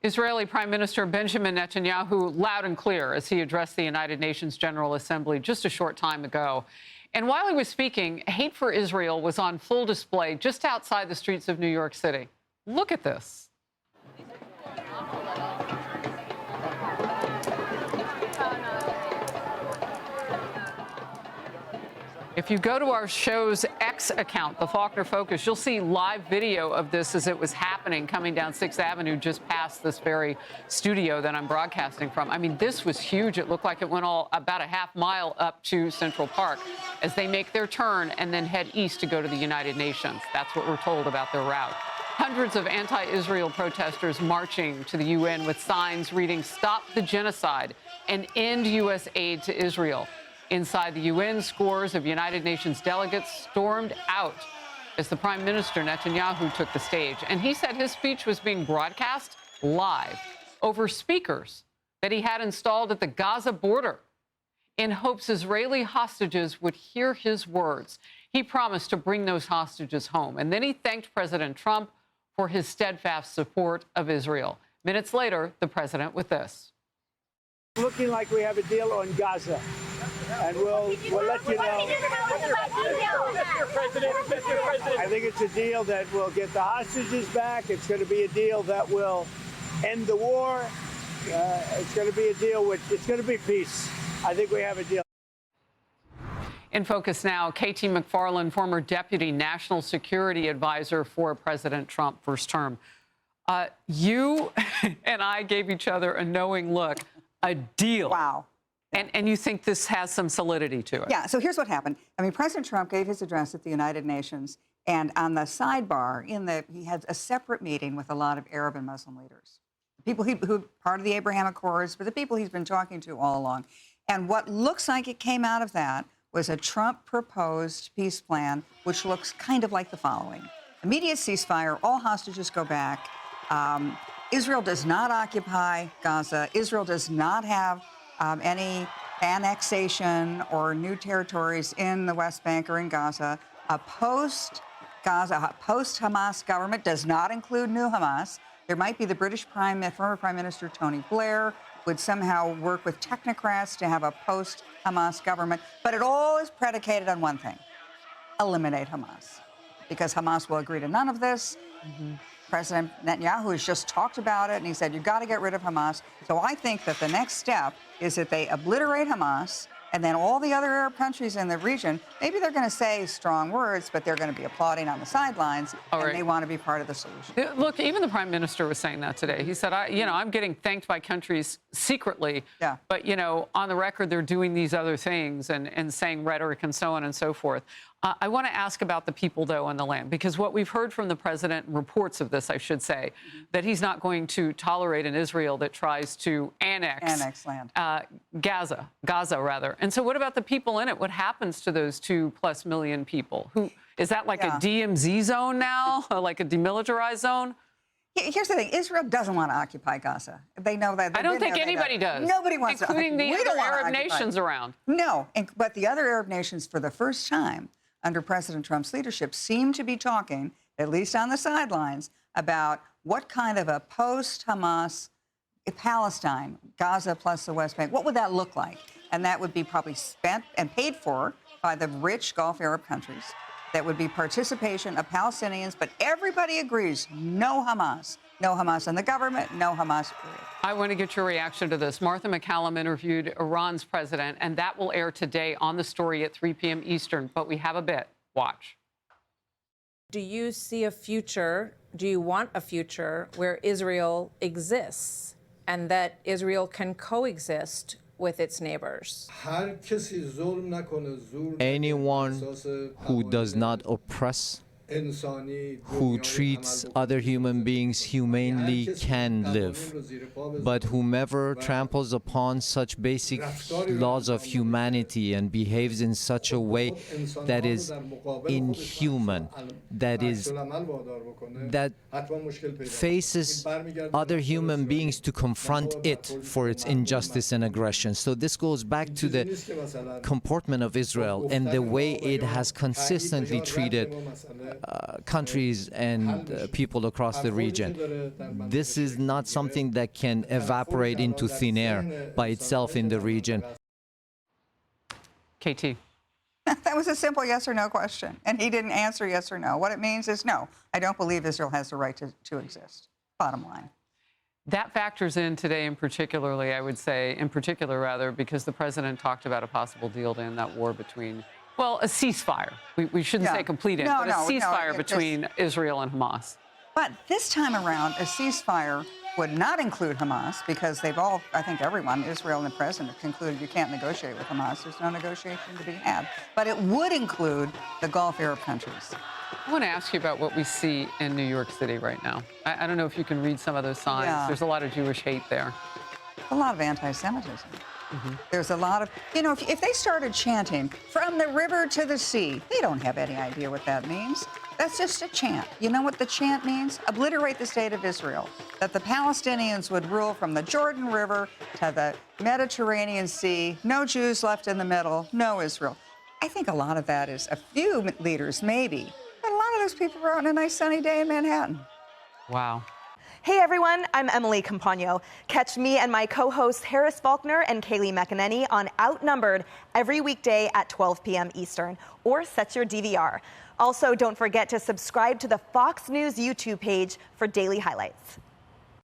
Israeli Prime Minister Benjamin Netanyahu loud and clear as he addressed the United Nations General Assembly just a short time ago. And while he was speaking, hate for Israel was on full display just outside the streets of New York City. Look at this. If you go to our show's X account, the Faulkner Focus, you'll see live video of this as it was happening coming down 6th Avenue just past this very studio that I'm broadcasting from. I mean, this was huge. It looked like it went about a half mile up to Central Park as they make their turn and then head east to go to the United Nations. That's what we're told about their route. Hundreds of anti-Israel protesters marching to the UN with signs reading, "Stop the genocide and end U.S. aid to Israel." Inside the UN, scores of United Nations delegates stormed out as the Prime Minister Netanyahu took the stage. And he said his speech was being broadcast live over speakers that he had installed at the Gaza border in hopes Israeli hostages would hear his words. He promised to bring those hostages home. And then he thanked President Trump for his steadfast support of Israel. Minutes later, the president with this. Looking like we have a deal on Gaza. And we'll let you know. Mr. President. I think it's a deal that will get the hostages back. It's going to be a deal that will end the war. It's going to be a deal it's going to be peace. I think we have a deal. In focus now, KT McFarland, former Deputy National Security Advisor for President Trump, first term. You and I gave each other a knowing look. A deal. Wow. And you think this has some solidity to it? Yeah, so here's what happened. I mean, President Trump gave his address at the United Nations, and on the sidebar, he had a separate meeting with a lot of Arab and Muslim leaders, people who part of the Abraham Accords, but the people he's been talking to all along. And what looks like it came out of that was a Trump-proposed peace plan, which looks kind of like the following. Immediate ceasefire, all hostages go back. Israel does not occupy Gaza. Israel does not have any annexation or new territories in the West Bank or in Gaza. A post-Hamas government does not include new Hamas. There might be the former Prime Minister Tony Blair would somehow work with technocrats to have a post-Hamas government. But it all is predicated on one thing: eliminate Hamas. Because Hamas will agree to none of this. Mm-hmm. President Netanyahu has just talked about it, and he said, you've got to get rid of Hamas. So I think that the next step is that they obliterate Hamas, and then all the other Arab countries in the region, maybe they're going to say strong words, but they're going to be applauding on the sidelines, and they want to be part of the solution. Look, even the Prime Minister was saying that today. He said, I'm getting thanked by countries secretly, but, on the record, they're doing these other things and saying rhetoric and so on and so forth. I want to ask about the people, though, on the land, because what we've heard from the president, reports of this, I should say, that he's not going to tolerate an Israel that tries to annex land. Gaza. And so what about the people in it? What happens to those 2+ million people? Is that like a DMZ zone now, like a demilitarized zone? Here's the thing. Israel doesn't want to occupy Gaza. They know that. I don't think anybody does. Nobody wants to. Including the other Arab nations around. No, but the other Arab nations, for the first time under President Trump's leadership, seem to be talking, at least on the sidelines, about what kind of a post-Hamas Palestine, Gaza plus the West Bank, what would that look like? And that would be probably spent and paid for by the rich Gulf Arab countries. That would be participation of Palestinians, but everybody agrees, no Hamas. No Hamas in the government, no Hamas, period. I want to get your reaction to this. Martha MacCallum interviewed Iran's president, and that will air today on The Story at 3 p.m. Eastern, but we have a bit. Watch. Do you see a future, do you want a future where Israel exists and that Israel can coexist with its neighbors? Anyone who does not oppress, who treats other human beings humanely can live. But whomever tramples upon such basic laws of humanity and behaves in such a way that is inhuman, that faces other human beings to confront it for its injustice and aggression. So this goes back to the comportment of Israel and the way it has consistently treated countries and people across the region. This is not something that can evaporate into thin air by itself in the region. KT. That was a simple yes or no question, and he didn't answer yes or no. What it means is no, I don't believe Israel has the right to exist, bottom line. That factors in today in particular, because the president talked about a possible deal to end that war between, well, a ceasefire. We shouldn't say complete end, but a ceasefire between Israel and Hamas. But this time around, a ceasefire would not include Hamas because they've all, I think everyone, Israel and the president, concluded you can't negotiate with Hamas. There's no negotiation to be had. But it would include the Gulf Arab countries. I want to ask you about what we see in New York City right now. I don't know if you can read some of those signs. Yeah. There's a lot of Jewish hate there. A lot of anti-Semitism. There's a lot of, if they started chanting, from the river to the sea, they don't have any idea what that means. That's just a chant. You know what the chant means? Obliterate the state of Israel. That the Palestinians would rule from the Jordan River to the Mediterranean Sea, no Jews left in the middle, no Israel. I think a lot of that is a few leaders, maybe, but a lot of those people are out on a nice sunny day in Manhattan. Wow. Hey everyone, I'm Emily Campagno. Catch me and my co-hosts Harris Faulkner and Kaylee McEnany on Outnumbered every weekday at 12 p.m. Eastern, or set your DVR. Also, don't forget to subscribe to the Fox News YouTube page for daily highlights.